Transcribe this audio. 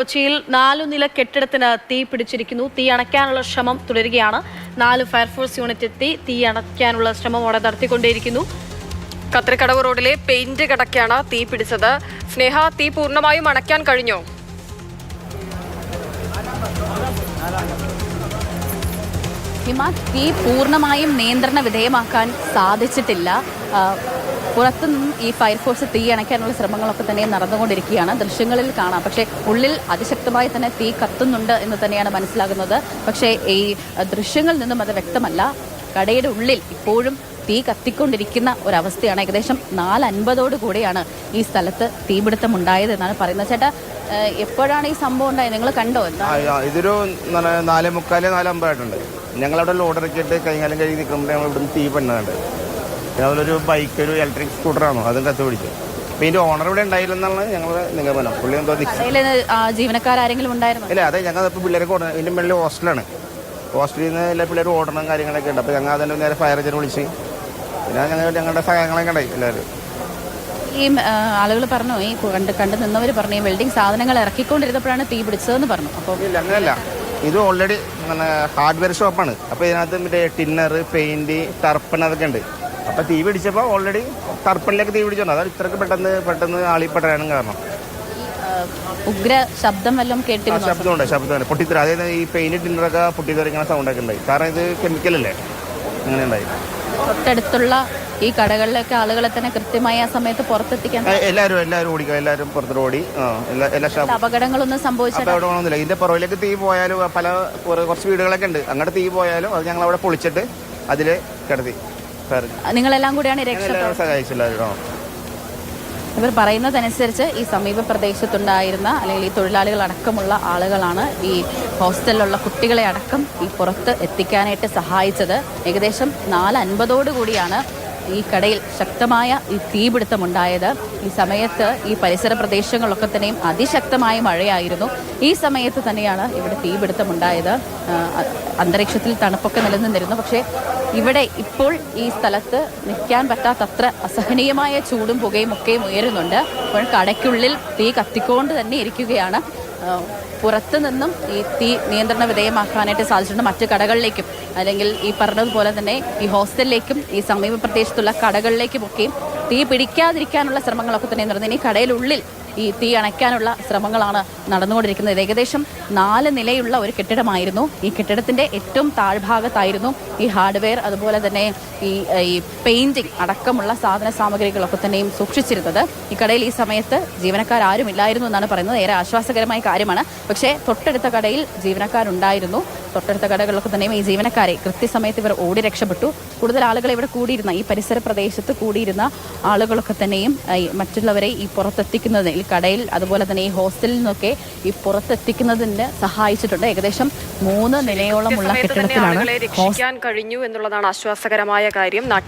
കൊച്ചിയിൽ 4 നില കെട്ടിടത്തിന് തീ പിടിച്ചിരിക്കുന്നു. തീ അണയ്ക്കാനുള്ള ശ്രമം തുടരുകയാണ്. 4 ഫയർഫോഴ്സ് യൂണിറ്റ് എത്തി തീ അണയ്ക്കാനുള്ള ശ്രമം അവിടെ നടത്തിക്കൊണ്ടേയിരിക്കുന്നു. കത്രിക്കടവ് റോഡിലെ പെയിന്റ് കടക്കാണ് തീ പിടിച്ചത്. സ്നേഹ, തീ പൂർണ്ണമായും അണയ്ക്കാൻ കഴിഞ്ഞോ? തീ പൂർണ്ണമായും നിയന്ത്രണ വിധേയമാക്കാൻ സാധിച്ചിട്ടില്ല. പുറത്തുനിന്നും ഈ ഫയർഫോഴ്സ് തീ അണയ്ക്കാനുള്ള ശ്രമങ്ങളൊക്കെ തന്നെ നടന്നുകൊണ്ടിരിക്കുകയാണ്. ദൃശ്യങ്ങളിൽ കാണാം. പക്ഷേ ഉള്ളിൽ അതിശക്തമായി തന്നെ തീ കത്തുന്നുണ്ട് എന്ന് തന്നെയാണ് മനസ്സിലാകുന്നത്. പക്ഷേ ഈ ദൃശ്യങ്ങളിൽ നിന്നും അത് വ്യക്തമല്ല. കടയുടെ ഉള്ളിൽ ഇപ്പോഴും തീ കത്തിക്കൊണ്ടിരിക്കുന്ന ഒരവസ്ഥയാണ്. ഏകദേശം 4:50 കൂടെയാണ് ഈ സ്ഥലത്ത് തീപിടുത്തം ഉണ്ടായത് എന്നാണ് പറയുന്നത്. ചേട്ടാ, എപ്പോഴാണ് ഈ സംഭവം ഉണ്ടായത്? നിങ്ങൾ കണ്ടോ? ഇതൊരു 4:45, 4:50 ഞങ്ങളവിടെ ലോഡ് ഇറക്കിയിട്ട് കൈകാലം കഴുകി നിൽക്കുമ്പോൾ ഞങ്ങൾ ഇവിടുന്ന് തീ പണ്ണുന്നുണ്ട്. അതിലൊരു ബൈക്ക്, ഒരു ഇലക്ട്രിക് സ്കൂട്ടറാണോ അതും കത്ത് പിടിച്ചു. അപ്പോൾ ഇതിൻ്റെ ഓണർ ഇവിടെ ഉണ്ടായില്ലെന്നാണ് ഞങ്ങളുടെ നിഗമനം. പുള്ളി എന്തോ ജീവനക്കാരെങ്കിലും ഉണ്ടായിരുന്നു? ഇല്ല, അതെ, ഞങ്ങൾ ഇപ്പോൾ പിള്ളേരൊക്കെ ഓടണം. ഇതിൻ്റെ മുകളിൽ ഹോസ്റ്റലാണ്. ഹോസ്റ്റലിൽ നിന്ന് എല്ലാ പിള്ളേർ ഓടണം കാര്യങ്ങളൊക്കെ ഉണ്ട്. അപ്പോൾ ഞങ്ങൾ അതിൻ്റെ നേരെ ഫയർ എഞ്ചിനെ വിളിച്ച് പിന്നെ ഞങ്ങളുടെ സഹായങ്ങളൊക്കെ ഉണ്ടായി എല്ലാവരും. ഈ ആളുകൾ പറഞ്ഞു, ഈ കണ്ടു നിന്നവർ പറഞ്ഞു, ഈ വെൽഡിംഗ് സാധനങ്ങൾ ഇറക്കിക്കൊണ്ടിരുന്നപ്പോഴാണ് തീ പിടിച്ചതെന്ന് പറഞ്ഞു. അപ്പോൾ ഇല്ല, അങ്ങനെയല്ല. ഇത് ഓൾറെഡി ഹാർഡ്വെയർ ഷോപ്പാണ്. അപ്പോൾ ഇതിനകത്ത് മറ്റേ ടിന്നർ, പെയിൻറ്റ്, ടർപ്പൺ അതൊക്കെ ഉണ്ട്. അപ്പോൾ തീ പിടിച്ചപ്പോൾ ഓൾറെഡി ടർപ്പണിലേക്ക് തീ പിടിച്ചോണ്ട് അതാണ് ഇത്രയ്ക്ക് പെട്ടെന്ന് ആളിപ്പെടാനും കാരണം. ഉഗ്ര ശബ്ദം വല്ലതും കേട്ടിരുന്നു? ശബ്ദമുണ്ട് പൊട്ടിത്തെറി. അതായത് ഈ പെയിന്റ് ടിന്നറൊക്കെ പൊട്ടിത്തെറിക്കുന്ന സൗണ്ടൊക്കെ ഉണ്ടായി. കാരണം ഇത് കെമിക്കലല്ലേ, അങ്ങനെ ഉണ്ടായി. തൊട്ടടുത്തുള്ള ഈ കടകളിലൊക്കെ ആളുകളെ തന്നെ കൃത്യമായി ആ സമയത്ത് പുറത്തെത്തിക്കാൻ എല്ലാവരും ഓടിക്കുക, എല്ലാവരും പുറത്തോട്ട് ഓടി. അപകടങ്ങളൊന്നും സംഭവിച്ചില്ല. ഇതിന്റെ പുറകിലേക്ക് തീ പോയാലും കുറച്ച് വീടുകളൊക്കെ ഉണ്ട്. അങ്ങോട്ട് തീ പോയാലും അത് ഞങ്ങൾ അവിടെ പൊളിച്ചിട്ട് അതില് കിടത്തി നിങ്ങളെല്ലാം കൂടിയാണ് സഹായിച്ചില്ല. ഇവർ പറയുന്നതനുസരിച്ച് ഈ സമീപ പ്രദേശത്തുണ്ടായിരുന്ന അല്ലെങ്കിൽ ഈ തൊഴിലാളികൾ അടക്കമുള്ള ആളുകളാണ് ഈ ഹോസ്റ്റലിലുള്ള കുട്ടികളെ അടക്കം ഈ പുറത്ത് എത്തിക്കാനായിട്ട് സഹായിച്ചത്. ഏകദേശം 4:50 കൂടിയാണ് ഈ കടയിൽ ശക്തമായ ഈ തീപിടുത്തമുണ്ടായത്. ഈ സമയത്ത് ഈ പരിസര പ്രദേശങ്ങളിലൊക്കെ തന്നെയും അതിശക്തമായ മഴയായിരുന്നു. ഈ സമയത്ത് തന്നെയാണ് ഇവിടെ തീപിടുത്തമുണ്ടായത്. അന്തരീക്ഷത്തിൽ തണുപ്പൊക്കെ നിലനിന്നിരുന്നു. പക്ഷേ ഇവിടെ ഇപ്പോൾ ഈ സ്ഥലത്ത് നിൽക്കാൻ പറ്റാത്തത്ര അസഹനീയമായ ചൂടും പുകയും ഒക്കെയും ഉയരുന്നുണ്ട്. അപ്പോൾ കടയ്ക്കുള്ളിൽ തീ കത്തിക്കൊണ്ട് തന്നെ ഇരിക്കുകയാണ്. പുറത്തു നിന്നും ഈ തീ നിയന്ത്രണ വിധേയമാക്കാനായിട്ട് സാധിച്ചിട്ടുണ്ട്. മറ്റ് കടകളിലേക്കും അല്ലെങ്കിൽ ഈ പറഞ്ഞതുപോലെ തന്നെ ഈ ഹോസ്റ്റലിലേക്കും ഈ സമീപ പ്രദേശത്തുള്ള കടകളിലേക്കുമൊക്കെയും തീ പിടിക്കാതിരിക്കാനുള്ള ശ്രമങ്ങളൊക്കെ തന്നെ നടന്നു. ഇനി കടയിലുള്ളിൽ ഈ തീ അണയ്ക്കാനുള്ള ശ്രമങ്ങളാണ് നടന്നുകൊണ്ടിരിക്കുന്നത്. ഏകദേശം 4 നിലയുള്ള ഒരു കെട്ടിടമായിരുന്നു. ഈ കെട്ടിടത്തിൻ്റെ ഏറ്റവും താഴ്ഭാഗത്തായിരുന്നു ഈ ഹാർഡ്വെയർ അതുപോലെ തന്നെ ഈ പെയിന്റിംഗ് അടക്കമുള്ള സാധന സാമഗ്രികളൊക്കെ തന്നെയും സൂക്ഷിച്ചിരുന്നത്. ഈ കടയിൽ ഈ സമയത്ത് ജീവനക്കാരും ഇല്ലായിരുന്നു എന്നാണ് പറയുന്നത്. ഏറെ ആശ്വാസകരമായ കാര്യമാണ്. പക്ഷേ തൊട്ടടുത്ത കടയിൽ ജീവനക്കാരുണ്ടായിരുന്നു. തൊട്ടടുത്ത കടകളിലൊക്കെ തന്നെയും ഈ ജീവനക്കാരെ കൃത്യസമയത്ത് ഇവർ ഓടി രക്ഷപ്പെട്ടു. കൂടുതൽ ആളുകൾ ഇവിടെ കൂടിയിരുന്ന ഈ പരിസര പ്രദേശത്ത് കൂടിയിരുന്ന ആളുകളൊക്കെ തന്നെയും മറ്റുള്ളവരെ ഈ പുറത്തെത്തിക്കുന്നതിന് ഈ കടയിൽ അതുപോലെ തന്നെ ഈ ഹോസ്റ്റലിൽ നിന്നൊക്കെ ഈ പുറത്തെത്തിക്കുന്നതിന് സഹായിച്ചിട്ടുണ്ട്. ഏകദേശം 3 നിലയോളമുള്ള കെട്ടിടത്തിലാണ് രക്ഷിക്കാൻ കഴിഞ്ഞു എന്നുള്ളതാണ് ആശ്വാസകരമായ കാര്യം.